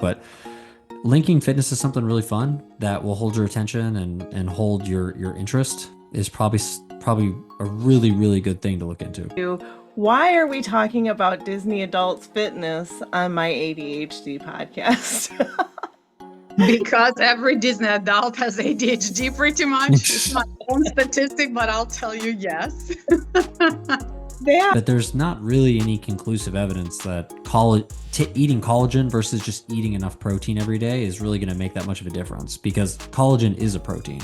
But linking fitness is something really fun that will hold your attention and hold your interest is probably a really good thing to look into. Why are we talking about Disney Adults Fitness on my ADHD podcast? Because every Disney adult has ADHD pretty much. It's my own statistic, but I'll tell you yes. Yeah. But there's not really any conclusive evidence that eating collagen versus just eating enough protein every day is really going to make that much of a difference because collagen is a protein.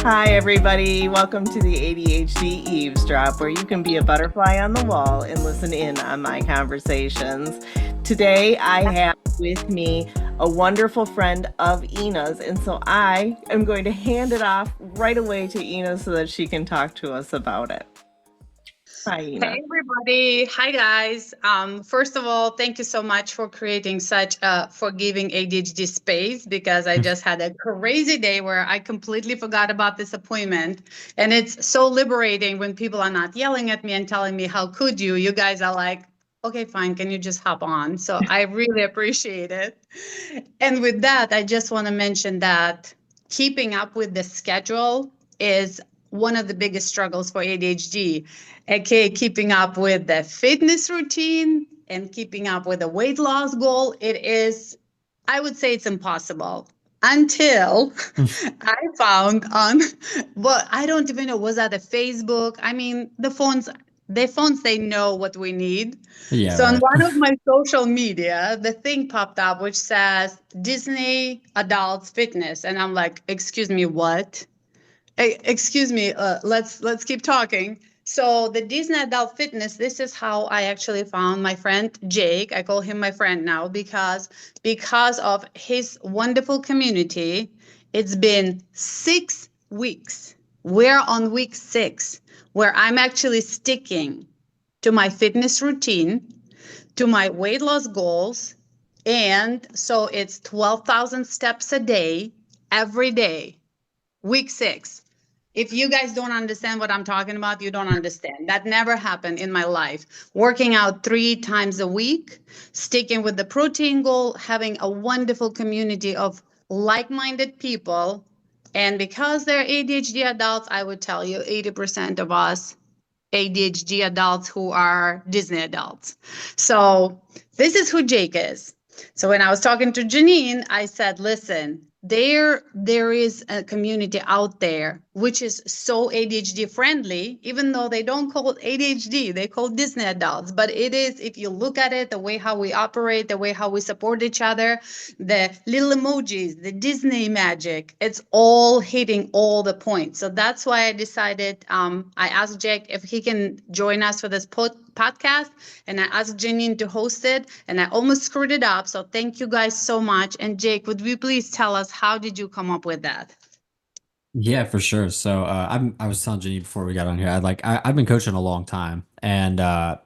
Hi, everybody. Welcome to the ADHD Eavesdrop, where you can be a butterfly on the wall and listen in on my conversations. Today, I have with me a wonderful friend of Ina's, and so I am going to hand it off right away to Ina so that she can talk to us about it. Hi, Ina. Hey, everybody. Hi, guys. First of all, thank you so much for creating such a forgiving ADHD space because I just had a crazy day where I completely forgot about this appointment. And it's so liberating when people are not yelling at me and telling me, how could you? You guys are like, okay, fine. Can you just hop on? So I really appreciate it. And with that, I just want to mention that keeping up with the schedule is one of the biggest struggles for ADHD, aka keeping up with the fitness routine and keeping up with a weight loss goal. It is, I would say it's impossible until I found on, well, I don't even know, was that a Facebook? I mean, the phones, they know what we need. Yeah, So on right. one of my social media, the thing popped up which says Disney Adults Fitness. And I'm like, excuse me, what? Excuse me, let's keep talking. So the Disney Adult Fitness, this is how I actually found my friend Jake. I call him my friend now because of his wonderful community. It's been 6 weeks. We're on week 6 where I'm actually sticking to my fitness routine, to my weight loss goals. And so it's 12,000 steps a day, every day, week 6. If you guys don't understand what I'm talking about, you don't understand. That never happened in my life. Working out 3 times a week, sticking with the protein goal, having a wonderful community of like minded people. And because they're ADHD adults, I would tell you 80% of us ADHD adults who are Disney adults. So this is who Jake is. So when I was talking to Janine, I said, listen, there is a community out there which is so ADHD friendly, even though they don't call it ADHD, they call Disney adults. But it is, if you look at it, the way how we operate, the way how we support each other, the little emojis, the Disney magic, it's all hitting all the points. So that's why I decided, I asked Jake if he can join us for this podcast, and I asked Janine to host it, and I almost screwed it up. So thank you guys so much. And Jake, would you please tell us, how did you come up with that? Yeah, for sure. So I was telling Jenny before we got on here, I've been coaching a long time, and I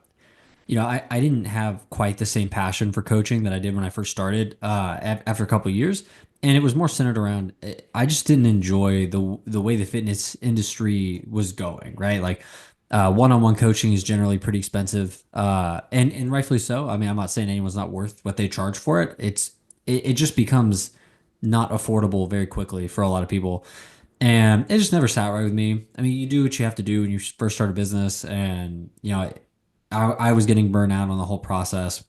didn't have quite the same passion for coaching that I did when I first started after a couple of years. And it was more centered around, I just didn't enjoy the way the fitness industry was going, right? Like one-on-one coaching is generally pretty expensive, and rightfully so. I mean, I'm not saying anyone's not worth what they charge for it. It just becomes not affordable very quickly for a lot of people. And it just never sat right with me. I mean, you do what you have to do when you first start a business, and I was getting burnt out on the whole process.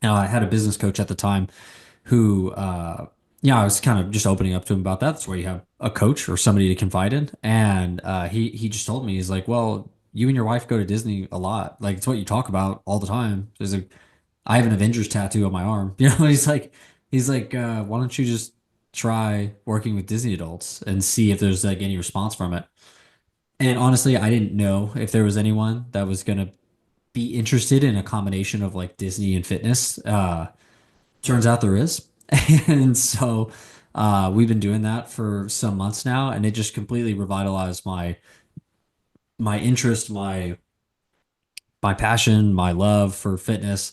I had a business coach at the time who, I was kind of just opening up to him about that. That's where you have a coach or somebody to confide in. And he just told me, he's like, well, you and your wife go to Disney a lot. Like, it's what you talk about all the time. There's I have an Avengers tattoo on my arm. He's like, why don't you just try working with Disney adults and see if there's like any response from it? And honestly, I didn't know if there was anyone that was gonna be interested in a combination of like Disney and fitness. Turns out there is. And so we've been doing that for some months now, and it just completely revitalized my interest, my passion, my love for fitness,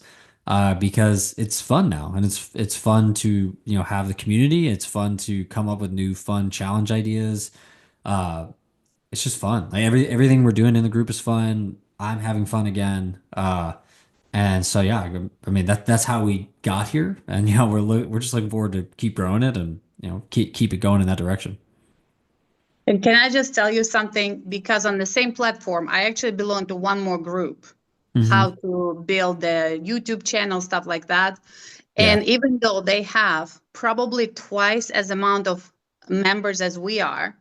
because it's fun now, and it's fun to have the community. It's fun to come up with new fun challenge ideas. Uh, it's just fun. Like everything we're doing in the group is fun. I'm having fun again. And so yeah, I mean that's how we got here, and we're just looking forward to keep growing it and keep it going in that direction. And can I just tell you something? Because on the same platform, I actually belong to one more group, how Hmm. to build the YouTube channel, stuff like that. Yeah. And even though they have probably twice as amount of members as we are,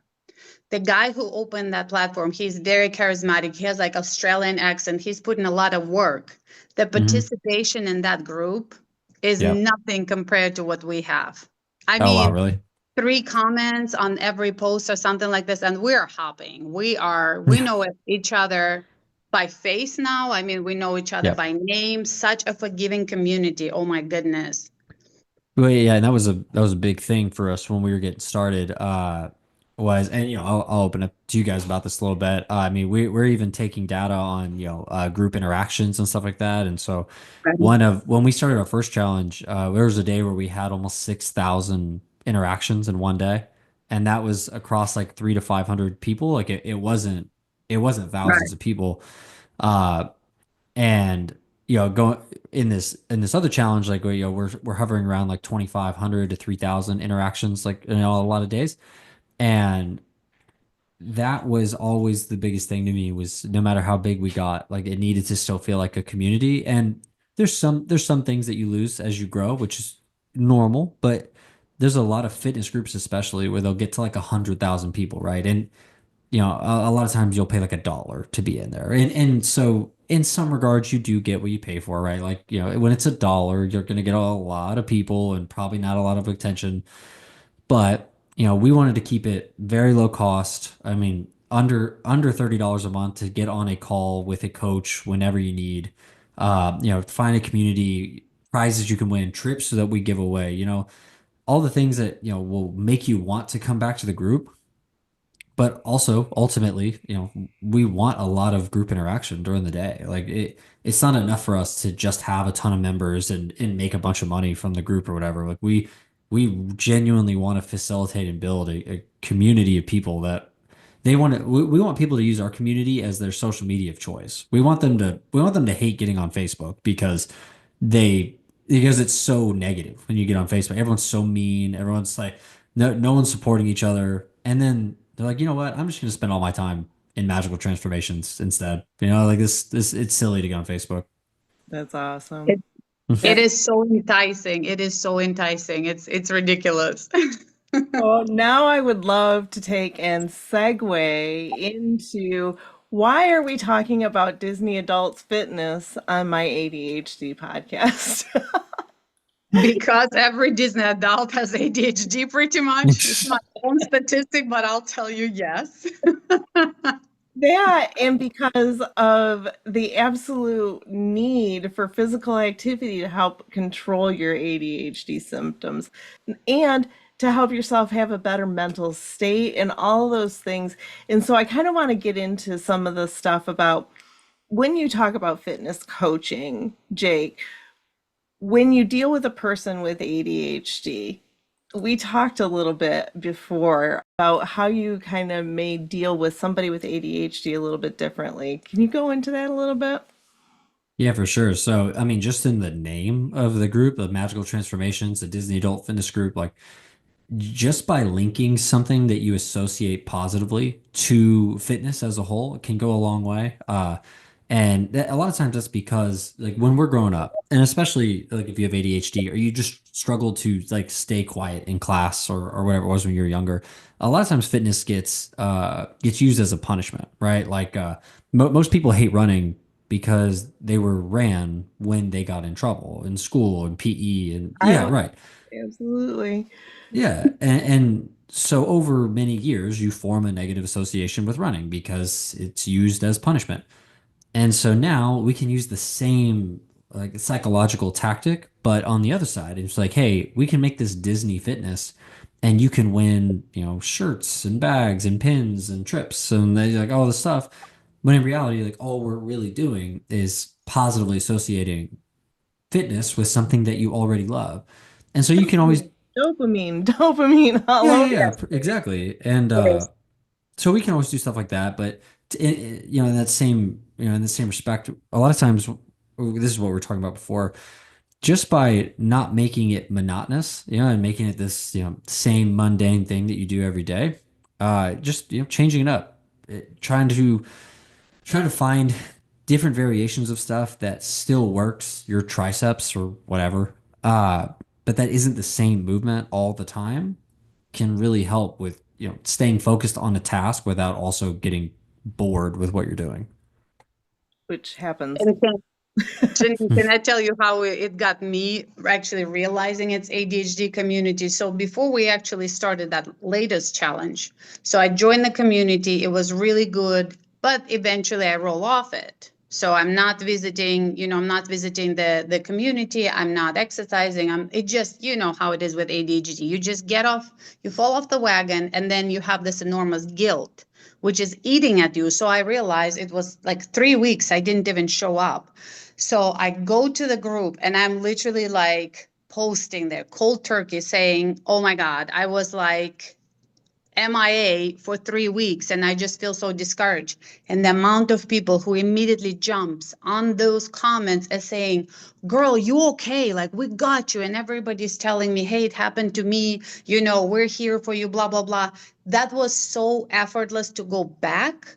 the guy who opened that platform, he's very charismatic. He has like Australian accent. He's putting a lot of work. The Hmm. participation in that group is Yeah. nothing compared to what we have. I Oh wow, mean, really? three comments on every post or something like this, and we're hopping. We know each other by face now. I mean, we know each other Yep. by name. Such a forgiving community. Oh my goodness. Well, yeah, and that was a big thing for us when we were getting started. Was and I'll open up to you guys about this a little bit. I mean, we're even taking data on group interactions and stuff like that. And so Right. one of when we started our first challenge, there was a day where we had almost 6,000 interactions in one day, and that was across like 300 to 500 people. Like it wasn't thousands Right. of people. Uh, and going in this other challenge, like we're hovering around like 2,500 to 3,000 interactions, like a lot of days. And that was always the biggest thing to me, was no matter how big we got, like it needed to still feel like a community. And there's some things that you lose as you grow, which is normal, but there's a lot of fitness groups especially where they'll get to like 100,000 people, right? And a lot of times you'll pay like $1 to be in there. And so in some regards, you do get what you pay for, right? Like, when it's $1, you're going to get a lot of people and probably not a lot of attention. But, we wanted to keep it very low cost. I mean, under $30 a month to get on a call with a coach whenever you need. Find a community, prizes you can win, trips that we give away, all the things that, will make you want to come back to the group. But also ultimately, we want a lot of group interaction during the day. Like it's not enough for us to just have a ton of members and make a bunch of money from the group or whatever. Like we genuinely want to facilitate and build a community of people that we want people to use our community as their social media of choice. We want them to hate getting on Facebook they because it's so negative when you get on Facebook. Everyone's so mean. Everyone's like, no one's supporting each other. And then they're like, you know what? I'm just gonna spend all my time in magical transformations instead. Like this it's silly to get on Facebook. That's awesome. It, it That is so enticing. It is so enticing. It's ridiculous. Well, now I would love to take and segue into why are we talking about Disney Adults Fitness on my ADHD podcast? Because every Disney adult has ADHD pretty much. It's my own statistic, but I'll tell you yes. That and because of the absolute need for physical activity to help control your ADHD symptoms and to help yourself have a better mental state and all those things. And so I kind of want to get into some of the stuff about when you talk about fitness coaching, Jake, when you deal with a person with ADHD, we talked a little bit before about how you kind of may deal with somebody with ADHD a little bit differently. Can you go into that a little bit? Yeah, for sure. So, I mean, just in the name of the group, the Magical Transformations, the Disney Adult Fitness Group, like just by linking something that you associate positively to fitness as a whole, it can go a long way. A lot of times that's because like when we're growing up, and especially like if you have ADHD or you just struggle to like stay quiet in class or whatever it was when you were younger, a lot of times fitness gets used as a punishment, right? Like most people hate running because they were ran when they got in trouble in school and PE and I yeah, would right. absolutely. Yeah, and so over many years, you form a negative association with running because it's used as punishment. And so now we can use the same like psychological tactic, but on the other side, it's like, hey, we can make this Disney fitness and you can win, shirts and bags and pins and trips and they like all this stuff. But in reality, like all we're really doing is positively associating fitness with something that you already love. And so you can always Dopamine, dopamine all yeah, over. yeah, yeah, exactly. And Yes. so we can always do stuff like that, but in that same, in the same respect, a lot of times, this is what we were talking about before, just by not making it monotonous, and making it this, same mundane thing that you do every day, just, changing it up, trying to find different variations of stuff that still works your triceps or whatever, uh, but that isn't the same movement all the time can really help with, staying focused on a task without also getting bored with what you're doing. which happens. And can I tell you how it got me actually realizing it's ADHD community? So before we actually started that latest challenge, so I joined the community. It was really good, but eventually I roll off it. So I'm not visiting, I'm not visiting the community. I'm not exercising. It just, how it is with ADHD. You just get off, you fall off the wagon, and then you have this enormous guilt, which is eating at you. So I realized it was like 3 weeks I didn't even show up. So I go to the group and I'm literally like posting there cold turkey saying, oh my God, I was like MIA for 3 weeks and I just feel so discouraged. And the amount of people who immediately jumps on those comments as saying, girl, you okay? Like, we got you. And everybody's telling me, hey, it happened to me. We're here for you, blah, blah, blah. That was so effortless to go back.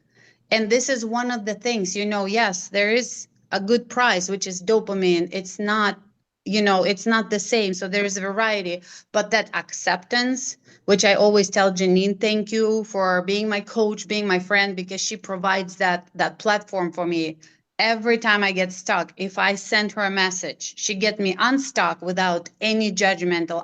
And this is one of the things, yes, there is a good price, which is dopamine. It's not, it's not the same. So there's a variety, but that acceptance, which I always tell Janine, thank you for being my coach, being my friend, because she provides that platform for me. Every time I get stuck, if I send her a message, she gets me unstuck without any judgmental.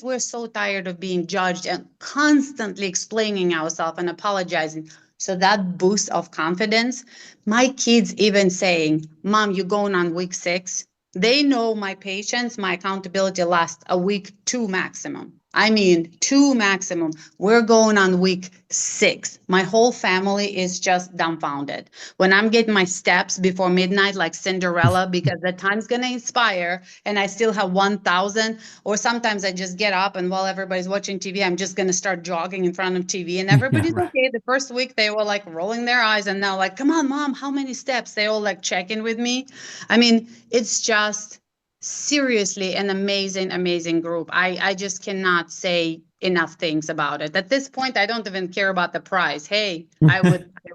We're so tired of being judged and constantly explaining ourselves and apologizing. So that boost of confidence, my kids even saying, Mom, you're going on week 6. They know my patience, my accountability lasts a week, 2 maximum. I mean, 2 maximum. We're going on week 6. My whole family is just dumbfounded. When I'm getting my steps before midnight, like Cinderella, because the time's going to expire and I still have 1,000, or sometimes I just get up and while everybody's watching TV, I'm just going to start jogging in front of TV and Yeah, everybody's right. okay. The first week they were like rolling their eyes and now like, come on, Mom, how many steps? They all like check in with me. I mean, it's just seriously an amazing, amazing group. I just cannot say enough things about it. At this point, I don't even care about the prize. Hey, I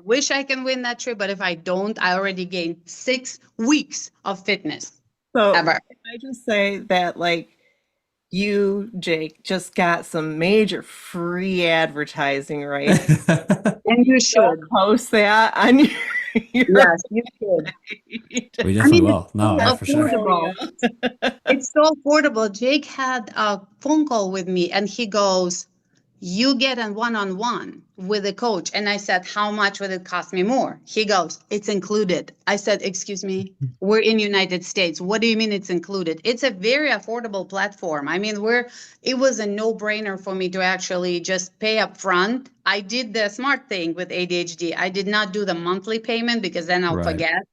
wish I can win that trip, but if I don't, I already gained 6 weeks of fitness So ever. can I just say that, like, you, Jake, just got some major free advertising, right? And you Don't should. post that on your Yes, you should. page. We I definitely mean, it's will. No, so yeah, for sure. affordable. It's so affordable. Jake had a phone call with me and he goes, you get a one-on-one with a coach. And I said, how much would it cost me more? He goes, it's included. I said, excuse me, we're in United States. What do you mean it's included? It's a very affordable platform. I mean, it was a no-brainer for me to actually just pay up front. I did the smart thing with ADHD. I did not do the monthly payment because then I'll Right. forget.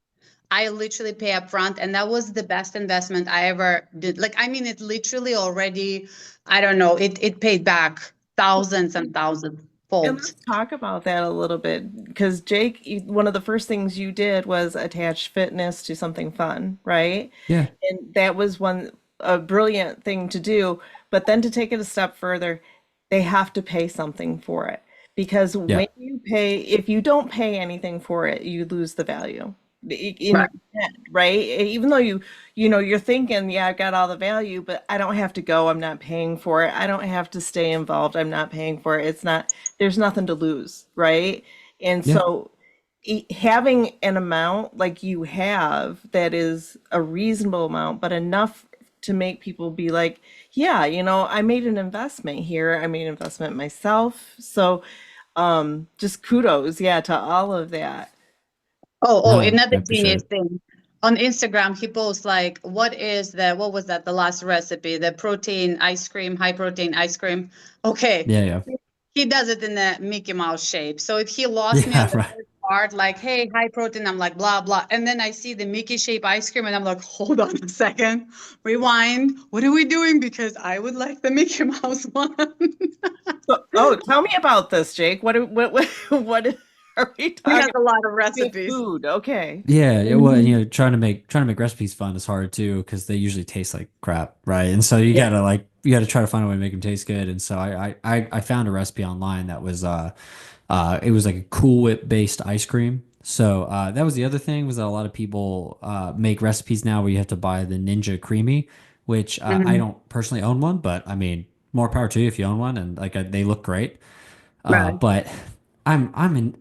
I literally pay up front, and that was the best investment I ever did. Like, I mean, it literally already, I don't know, it paid back thousands and thousands And folds. let's talk about that a little bit because Jake, one of the first things you did was attach fitness to something fun, right? Yeah. And that was a brilliant thing to do. But then to take it a step further, they have to pay something for it because Yeah. if you don't pay anything for it, you lose the value in Right. your head, right? Even though you're thinking, yeah, I got all the value, but I don't have to go. I'm not paying for it. I don't have to stay involved. I'm not paying for it. There's nothing to lose, right? And Yeah. so having an amount like you have that is a reasonable amount, but enough to make people be like, yeah, I made an investment here. I made an investment myself. So just kudos, yeah, to all of that. Oh, No, I another appreciate genius it. thing. On Instagram, he posts like, what was that, the last recipe? The protein ice cream, high protein ice cream. Okay. Yeah, yeah. He does it in a Mickey Mouse shape. So if he lost me on Yeah, the right. first part, like, hey, high protein, I'm like, blah, blah. And then I see the Mickey shape ice cream and I'm like, hold on a second, rewind. What are we doing? Because I would like the Mickey Mouse one. Oh, tell me about this, Jake. What are we He has talking a lot of about? recipes. Food. Okay. Yeah, well, Mhm. trying to make recipes fun is hard too because they usually taste like crap, right? And so Yeah. you gotta try to find a way to make them taste good. And so I found a recipe online that was it was like a Cool Whip based ice cream. So that was the other thing was that a lot of people make recipes now where you have to buy the Ninja Creamy, which I Mhm. don't personally own one, but I mean more power to you if you own one, and like they look great. Right. But I'm in.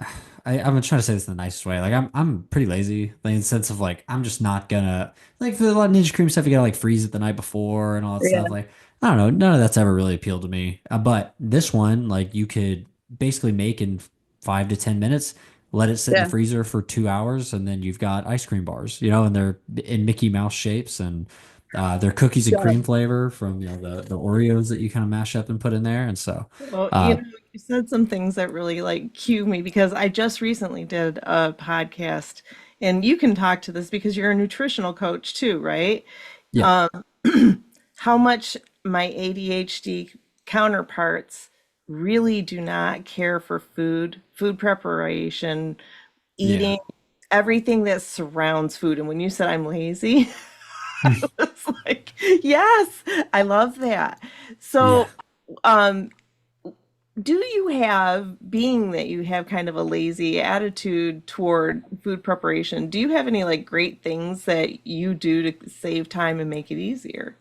I'm trying to say this in the nicest way. Like I'm pretty lazy, like, in the sense of like I'm just not gonna like for a lot of Ninja Cream stuff. You gotta like freeze it the night before and all that stuff. Yeah. Like I don't know, none of that's ever really appealed to me. But this one, like you could basically make in 5 to 10 minutes, let it sit in the Yeah. freezer for 2 hours, and then you've got ice cream bars. And they're in Mickey Mouse shapes and. They're cookies and So, cream flavor from the Oreos that you kind of mash up and put in there, and so Well, uh, you said some things that really like cue me because I just recently did a podcast, and you can talk to this because you're a nutritional coach too, right? yeah, How much my ADHD counterparts really do not care for food preparation, yeah. eating, everything that surrounds food. And when you said I'm lazy, it's like, yes, I love that. Yeah. So, um, do you have, being that you have kind of a lazy attitude toward food preparation, do you have any like great things that you do to save time and make it easier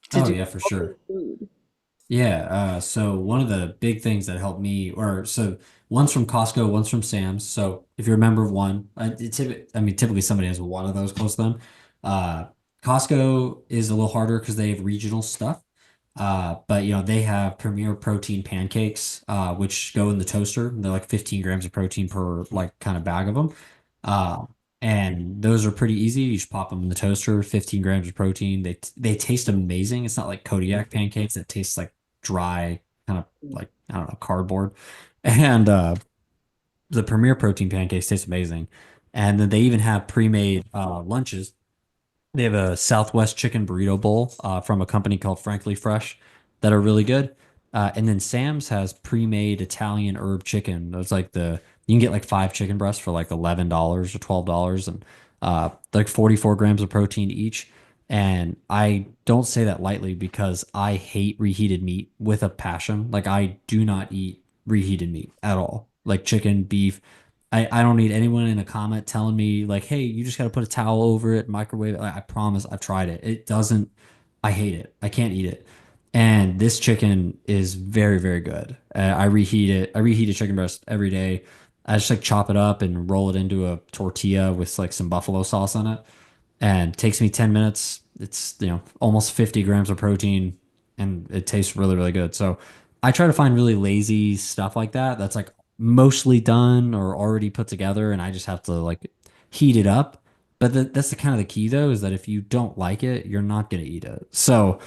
to Oh do yeah, for healthy sure. food? Yeah. So one of the big things that helped me, or so one's from Costco, one's from Sam's. So if you remember one, typically somebody has one of those close to them. Uh, Costco is a little harder because they have regional stuff. But they have Premier Protein pancakes, which go in the toaster. They're like 15 grams of protein per like kind of bag of them. Uh, and those are pretty easy. You just pop them in the toaster, 15 grams of protein. They taste amazing. It's not like Kodiak pancakes that taste like dry, kind of like, I don't know, cardboard. And the Premier Protein pancakes taste amazing. And then they even have pre-made lunches. They have a Southwest chicken burrito bowl from a company called Frankly Fresh that are really good. And then Sam's has pre-made Italian herb chicken. It's like you can get like 5 chicken breasts for like $11 or $12 and like 44 grams of protein each. And I don't say that lightly because I hate reheated meat with a passion. Like I do not eat reheated meat at all. Like chicken, beef. I don't need anyone in a comment telling me like, hey, you just got to put a towel over it, microwave it. Like, I promise I've tried it. It doesn't, I hate it. I can't eat it. And this chicken is very, very good. I reheat it. I reheat a chicken breast every day. I just like chop it up and roll it into a tortilla with like some buffalo sauce on it and it takes me 10 minutes. It's, almost 50 grams of protein and it tastes really, really good. So I try to find really lazy stuff like that that's like mostly done or already put together and I just have to like heat it up. But that's the kind of the key though, is that if you don't like it, you're not going to eat it. So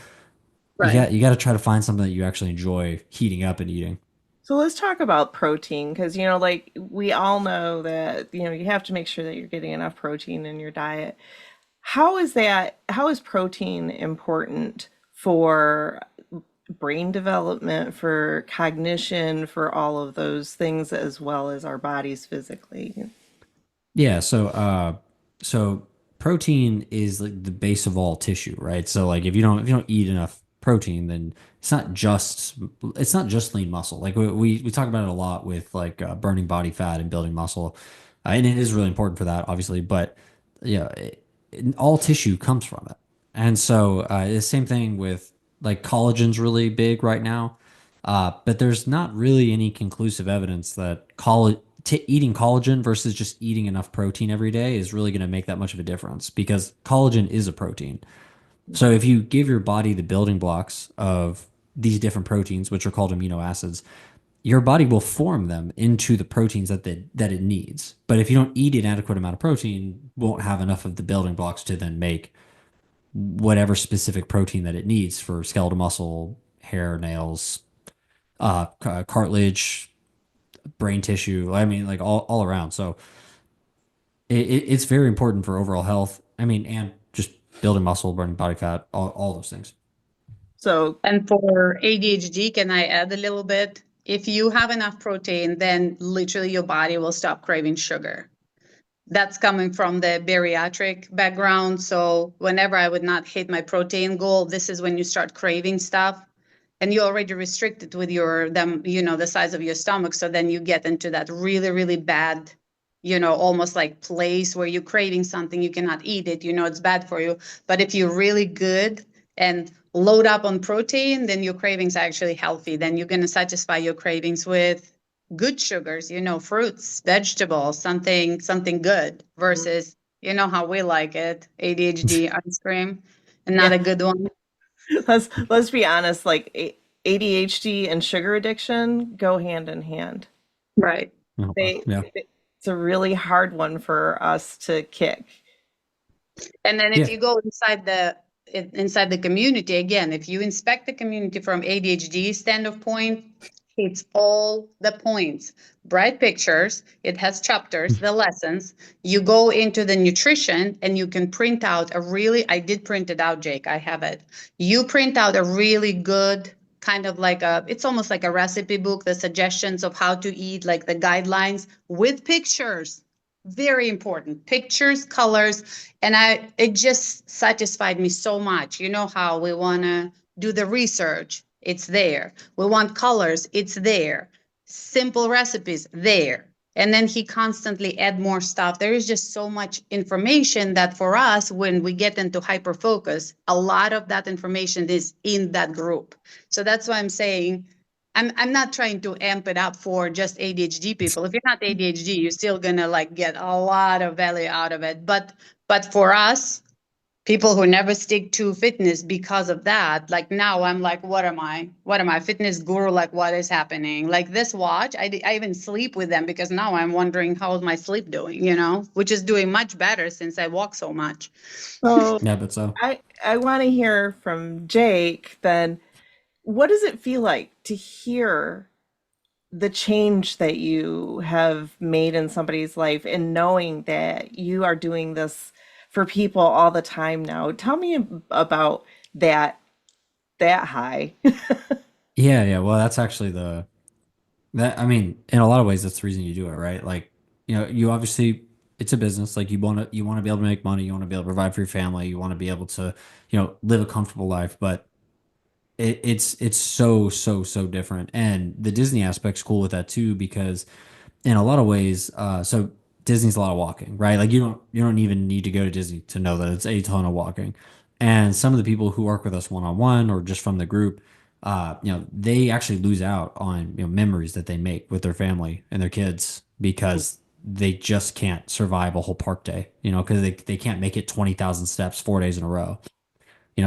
right. you got to try to find something that you actually enjoy heating up and eating. So let's talk about protein because, like we all know that, you have to make sure that you're getting enough protein in your diet. How is protein important for brain development, for cognition, for all of those things, as well as our bodies physically? Yeah, so protein is like the base of all tissue, right? So like if you don't eat enough protein, then it's not just lean muscle. Like we talk about it a lot with like burning body fat and building muscle, and it is really important for that, obviously. But yeah, all tissue comes from it, and so the same thing with like collagen's really big right now. But there's not really any conclusive evidence that eating collagen versus just eating enough protein every day is really going to make that much of a difference because collagen is a protein. So if you give your body the building blocks of these different proteins, which are called amino acids, your body will form them into the proteins that it needs. But if you don't eat an adequate amount of protein, won't have enough of the building blocks to then make whatever specific protein that it needs for skeletal muscle, hair, nails, cartilage, brain tissue. I mean, like all around. So it's very important for overall health. I mean, and just building muscle, burning body fat, all those things. So And for ADHD, can I add a little bit? If you have enough protein, then literally your body will stop craving sugar. That's coming from the bariatric background. So whenever I would not hit my protein goal, this is when you start craving stuff. And you already restricted with your them, the size of your stomach. So then you get into that really, really bad, almost like place where you're craving something, you cannot eat it, it's bad for you. But if you're really good and load up on protein, then your cravings are actually healthy. Then you're going to satisfy your cravings with good sugars, fruits, vegetables, something good versus, how we like it, ADHD ice cream, and not yeah, a good one. let's be honest, like ADHD and sugar addiction go hand in hand. Right. Oh, wow. They, Yeah. it's a really hard one for us to kick. And then if Yeah. you go inside the community again, if you inspect the community from ADHD standpoint, it's all the points. Bright pictures, it has chapters, the lessons. You go into the nutrition and you can print out I did print it out, Jake. I have it. You print out a really good kind of like it's almost like a recipe book, the suggestions of how to eat, like the guidelines with pictures. Very important. Pictures, colors, and it just satisfied me so much. You know how we want to do the research, it's there. We want colors, it's there. Simple recipes, there. And then he constantly add more stuff. There is just so much information that for us, when we get into hyper focus, a lot of that information is in that group. So that's why I'm saying I'm not trying to amp it up for just ADHD people. If you're not ADHD, you're still gonna like get a lot of value out of it. But for us, people who never stick to fitness because of that, like now I'm like, what am I? What am I? Fitness guru? Like, what is happening? Like this watch, I even sleep with them because now I'm wondering how's my sleep doing, which is doing much better since I walk so much. So Yeah, but so. I want to hear from Jake then. What does it feel like to hear the change that you have made in somebody's life and knowing that you are doing this for people all the time now? Tell me about that high. Yeah, yeah. Well, that's actually that I mean, in a lot of ways that's the reason you do it, right? Like, you obviously it's a business. Like you want to be able to make money, you want to be able to provide for your family, you want to be able to, live a comfortable life, but it's so different. And the Disney aspect's cool with that too, because in a lot of ways, so Disney's a lot of walking, right? Like you don't even need to go to Disney to know that it's a ton of walking. And some of the people who work with us one on one or just from the group, they actually lose out on memories that they make with their family and their kids because they just can't survive a whole park day, because they can't make it 20,000 steps 4 days in a row.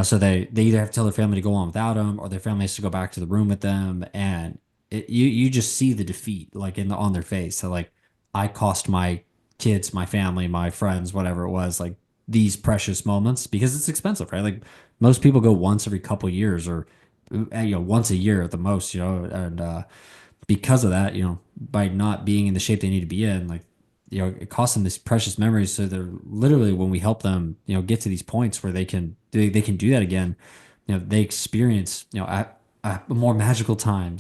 So they either have to tell their family to go on without them, or their family has to go back to the room with them, and you just see the defeat like on their face. So like, I cost my kids, my family, my friends, whatever it was, like these precious moments because it's expensive, right? Like most people go once every couple years or once a year at the most, and because of that, by not being in the shape they need to be in, like, it costs them these precious memories. So they're literally, when we help them, get to these points where they can do that again, they experience, a more magical time,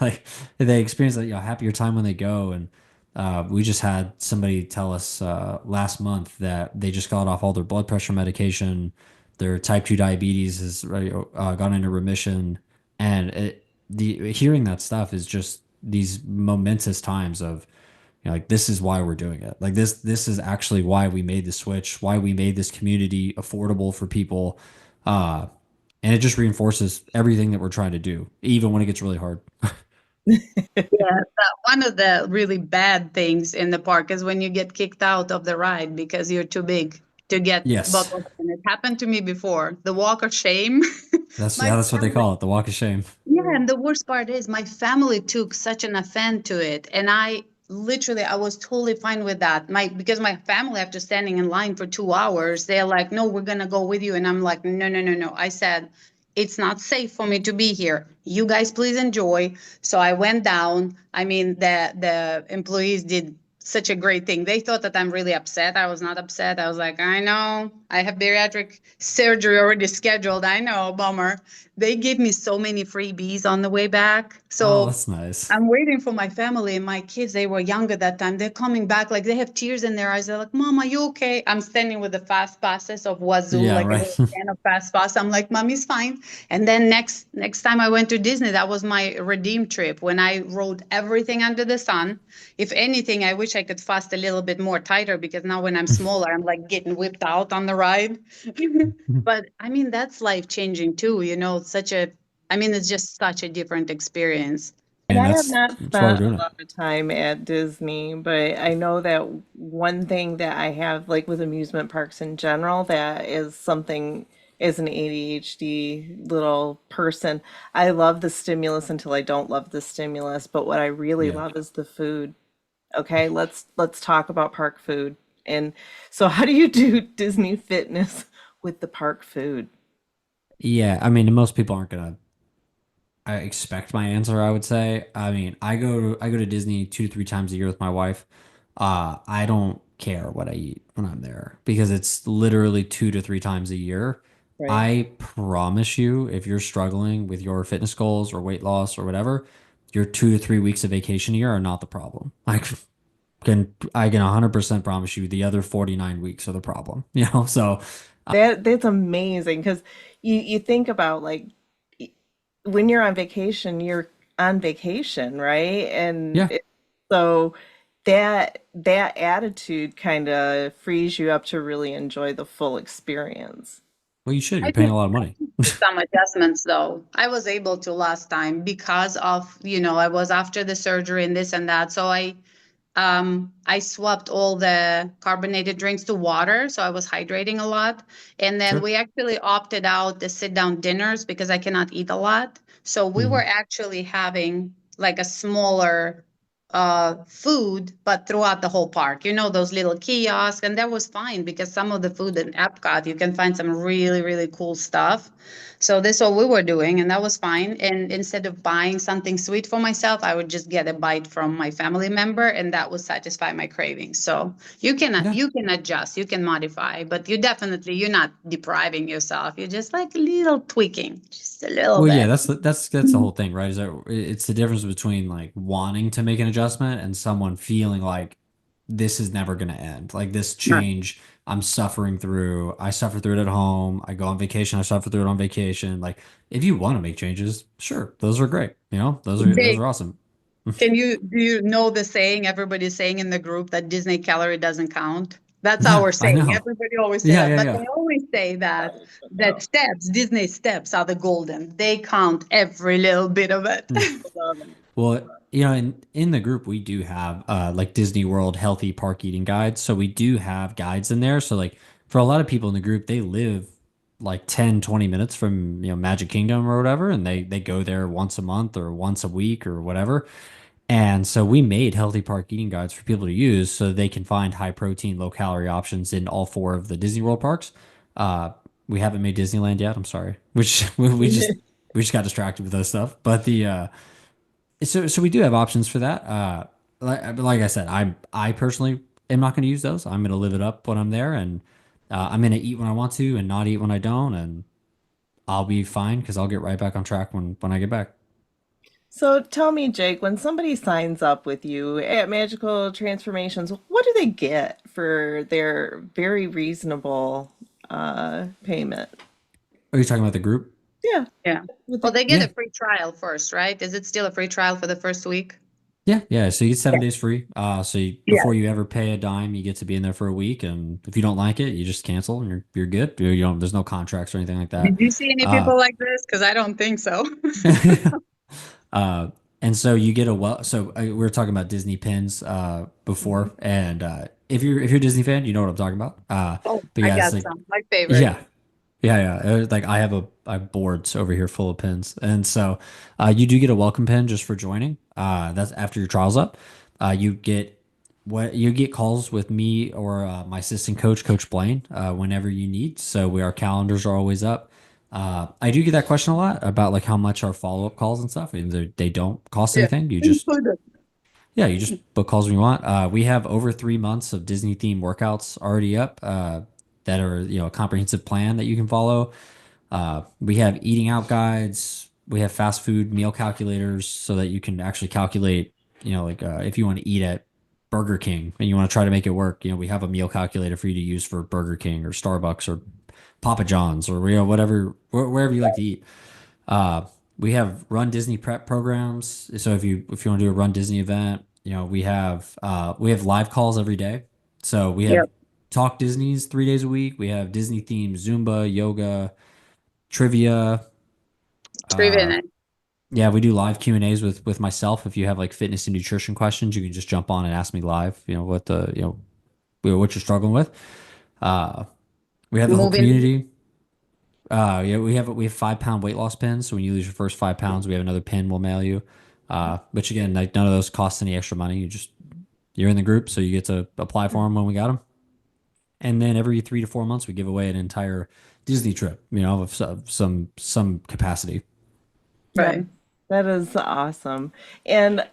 like they experience a happier time when they go. And we just had somebody tell us last month that they just got off all their blood pressure medication. Their type 2 diabetes has gone into remission. And the hearing that stuff is just these momentous times of, like, this is why we're doing it. Like this is actually why we made the switch, why we made this community affordable for people. Uh, and it just reinforces everything that we're trying to do, even when it gets really hard. Yeah, one of the really bad things in the park is when you get kicked out of the ride because you're too big to get Yes. bottled. And it happened to me before. The walk of shame. My That's what they family, call it, the walk of shame. yeah, and the worst part is my family took such an offense to it, and I was totally fine with that. Because my family, after standing in line for 2 hours, they're like, "No, we're gonna go with you," and I'm like, "No, no, no, no." I said, "It's not safe for me to be here. You guys, please enjoy." So I went down. I mean, the employees did such a great thing. They thought that I'm really upset. I was not upset. I was like, I know, I have bariatric surgery already scheduled. I know, bummer. They gave me so many freebies on the way back. Oh, So that's nice. I'm waiting for my family and my kids. They were young at that time. They're coming back, like they have tears in their eyes. They're like, "Mom, are you okay?" I'm standing with the fast passes of Wazoo, Yeah, like a right. whole can of fast pass. I'm like, "Mommy's fine." And then next time I went to Disney, that was my redeem trip when I rode everything under the sun. If anything, I wish I could fast a little bit more tighter because now when I'm smaller, I'm like getting whipped out on the ride. But I mean, that's life changing too. Such a. I mean, it's just such a different experience. And And I have not that's why we're spent a doing it. lot of time at Disney, but I know that one thing that I have, like with amusement parks in general, that is something as an ADHD little person, I love the stimulus until I don't love the stimulus, but what I really Yeah. love is the food. Okay, let's talk about park food. And so how do you do Disney fitness with the park food? Yeah, I mean, most people aren't gonna I expect my answer, I would say. I mean, I go to Disney 2 to 3 times a year with my wife. I don't care what I eat when I'm there because it's literally 2 to 3 times a year. Right. I promise you, if you're struggling with your fitness goals or weight loss or whatever, your 2 to 3 weeks of vacation a year are not the problem. I can 100% promise you the other 49 weeks are the problem. So That's amazing because you think about like when you're on vacation, right? yeah, So that attitude kind of frees you up to really enjoy the full experience. well, you should. You're I paying think a lot of money. some adjustments though. I was able to last time because of, I was after the surgery and this and that. So I swapped all the carbonated drinks to water, so I was hydrating a lot. And then Sure. we actually opted out the sit down dinners because I cannot eat a lot. So we were Mhm. actually having like a smaller food, but throughout the whole park, those little kiosks. And that was fine because some of the food in Epcot, you can find some really, really cool stuff. So this is what we were doing, and that was fine. And instead of buying something sweet for myself, I would just get a bite from my family member, and that would satisfy my cravings. So Yeah. you can adjust, you can modify, but you're not depriving yourself. You're just like a little tweaking, just a little Well, yeah, bit. that's the whole thing, right? Is that it's the difference between like wanting to make an adjustment and someone feeling like this is never going to end. Like this change I'm suffering through. I suffer through it at home. I go on vacation, I suffer through it on vacation. Like if you want to make changes, sure, those are great. Those Jake, are awesome. do you know the saying everybody's saying in the group that Disney calorie doesn't count? That's Yeah, our I saying. know. Everybody always say Yeah, that, yeah, but yeah. they always say that No. Disney steps are the golden. They count every little bit of it. Mm. Well, in the group we do have like Disney World healthy park eating guides. So we do have guides in there. So like for a lot of people in the group, they live like 10, 20 minutes from, Magic Kingdom or whatever, and they go there once a month or once a week or whatever. And so we made healthy park eating guides for people to use so they can find high protein, low calorie options in all four of the Disney World parks. Uh, we haven't made Disneyland yet. I'm sorry. Which we just got distracted with those stuff. But so we do have options for that. Like I said, I personally am not going to use those. I'm going to live it up when I'm there, and I'm going to eat when I want to and not eat when I don't, and I'll be fine because I'll get right back on track when I get back. So tell me, Jake, when somebody signs up with you at Magical Transformations, what do they get for their very reasonable payment? Are you talking about the group? Yeah, Yeah. with Well, the they get Yeah, a free trial first, right? Is it still a free trial for the first week? yeah, yeah. So you get Yeah. 7 days free. Yeah. Before you ever pay a dime, you get to be in there for a week, and if you don't like it, you just cancel, and you're good. You don't. There's no contracts or anything like that. Did you see any Uh, people like this? Because I don't think so. Uh, and so you get a we were talking about Disney pins Mhm. before, and if you're a Disney fan, you know what I'm talking about. Oh, But I yeah, it's got like some. My favorite. yeah, yeah, yeah. Like I have boards over here full of pins, and so you do get a welcome pin just for joining. That's after your trial's up. You get calls with me or my assistant coach, Coach Blaine, whenever you need. So our calendars are always up. I do get that question a lot about like how much our follow-up calls and stuff, and they don't cost Yeah. anything. You just Included. Yeah, you just book calls when you want. We have over 3 months of Disney themed workouts already up that are, a comprehensive plan that you can follow. We have eating out guides. We have fast food meal calculators so that you can actually calculate, like if you want to eat at Burger King and you want to try to make it work, we have a meal calculator for you to use for Burger King or Starbucks or Papa John's or whatever wherever you like to eat. Uh, we have Run Disney prep programs. So if you want to do a Run Disney event, we have live calls every day. So we have Yep. Talk Disney's 3 days a week. We have Disney themed Zumba, yoga, trivia. Trivia Uh, night. yeah, we do live Q&As with myself. If you have like fitness and nutrition questions, you can just jump on and ask me live. What you're struggling with. Uh, we have the whole Moving. community. Yeah, we have 5 pound weight loss pins. So when you lose your first 5 pounds, we have another pin we'll mail you. Which again, like none of those cost any extra money. You're in the group, so you get to apply for them when we got them. And then every 3 to 4 months, we give away an entire Disney trip, of some capacity. Yeah, Right. that is awesome. And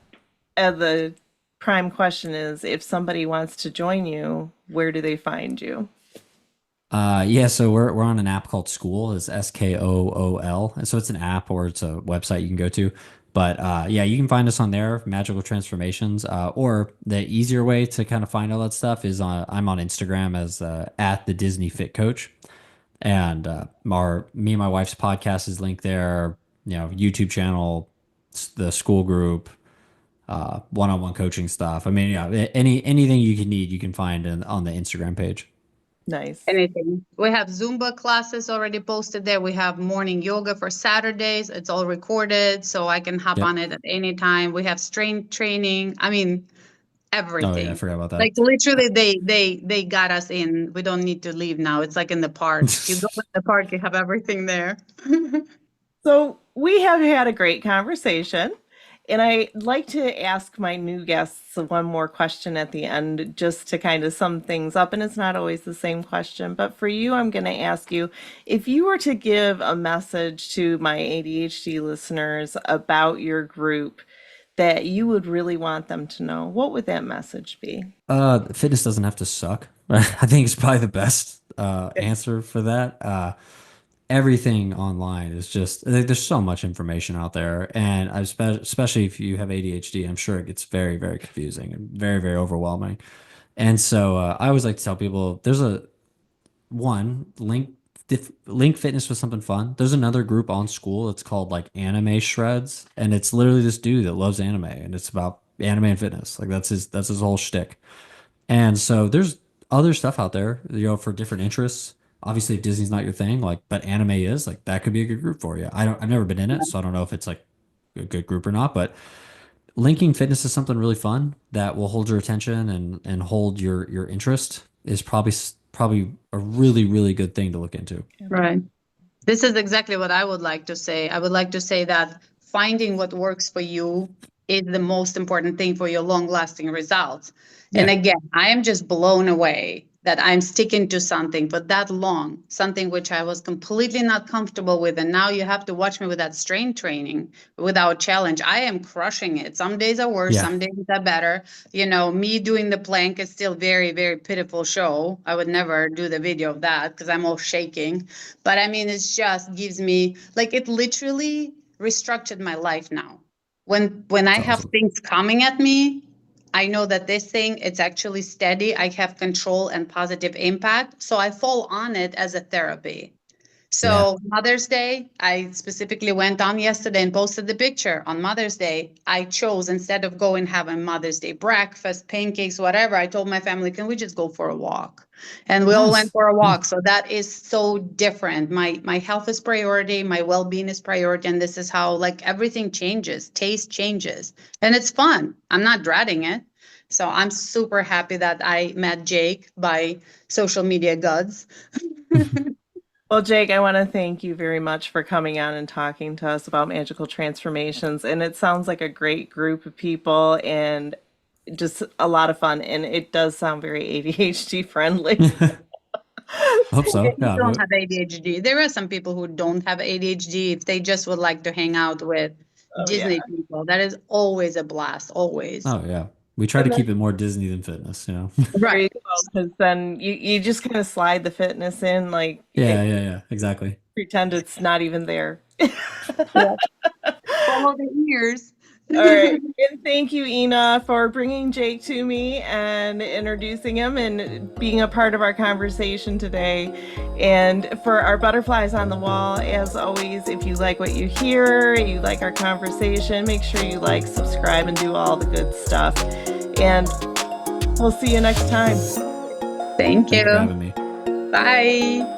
the prime question is, if somebody wants to join you, where do they find you? Yeah, so we're on an app called School. It's Skool, and so it's an app or it's a website you can go to. But yeah, you can find us on there, Magical Transformations. Or the easier way to kind of find all that stuff is I'm on Instagram as at the Disney Fit Coach, and me and my wife's podcast is linked there. YouTube channel, the school group, one-on-one coaching stuff. I mean, yeah, anything you can need, you can find on the Instagram page. Nice. Anything. We have Zumba classes already posted there. We have morning yoga for Saturdays. It's all recorded, so I can hop Yep. on it at any time. We have strength training. I mean, Oh yeah, I everything. forgot about Like that. literally, they got us in. We don't need to leave now. It's like in the park. You go in the park, you have everything there. So we have had a great conversation, and I'd like to ask my new guests one more question at the end just to kind of sum things up. And it's not always the same question, but for you, I'm going to ask you if you were to give a message to my ADHD listeners about your group that you would really want them to know, what would that message be? Fitness doesn't have to suck. I think it's probably the best answer for that. Everything online is just like, there's so much information out there, and especially if you have ADHD, I'm sure it gets very, very confusing and very, very overwhelming. And so I always like to tell people there's a one link fitness with something fun. There's another group on School. It's called like Anime Shreds, and it's literally this dude that loves anime, and it's about anime and fitness. Like that's his whole shtick. And so there's other stuff out there, for different interests. Obviously, if Disney's not your thing, like, but anime is, like, that could be a good group for you. I've never been in it, so I don't know if it's like a good group or not, but linking fitness is something really fun that will hold your attention and hold your interest is probably a really, really good thing to look into. Right. This is exactly what I would like to say. I would like to say that finding what works for you is the most important thing for your long lasting results. And Yeah, again, I am just blown away that I'm sticking to something for that long, something which I was completely not comfortable with. And now you have to watch me with that strength training without challenge. I am crushing it. Some days are worse, yeah, some days are better. Me doing the plank is still very, very pitiful show. I would never do the video of that because I'm all shaking. But I mean, it just gives me like it literally restructured my life now. When I it's have awesome. things coming at me, I know that this thing it's actually steady. I have control and positive impact. So I fall on it as a therapy. Yeah, So Mother's Day, I specifically went on yesterday and posted the picture on Mother's Day. I chose instead of going having Mother's Day breakfast, pancakes, whatever, I told my family, can we just go for a walk? And we all went nice. for a Yeah. walk. So that is so different. My health is priority, my well-being is priority. And this is how like everything changes, taste changes. And it's fun. I'm not dreading it. So I'm super happy that I met Jake by social media gods. Well, Jake, I want to thank you very much for coming on and talking to us about magical transformations. And it sounds like a great group of people and just a lot of fun. And it does sound very ADHD friendly. Hope so. You Yeah. don't have ADHD. There are some people who don't have ADHD if they just would like to hang out with Oh, yeah. Disney people. That is always a blast, always. Oh yeah. We try to And then keep it more Disney than fitness, you know? there Right. you go, because then you just kind of slide the fitness in, like Yeah, yeah, yeah, exactly. pretend it's not even there. Yeah. Follow the ears. All right. And thank you, Ina, for bringing Jake to me and introducing him and being a part of our conversation today. And for our butterflies on the wall, as always, if you like what you hear, you like our conversation, make sure you like, subscribe, and do all the good stuff. And we'll see you next time. Thank Thank you for you. having me. Bye.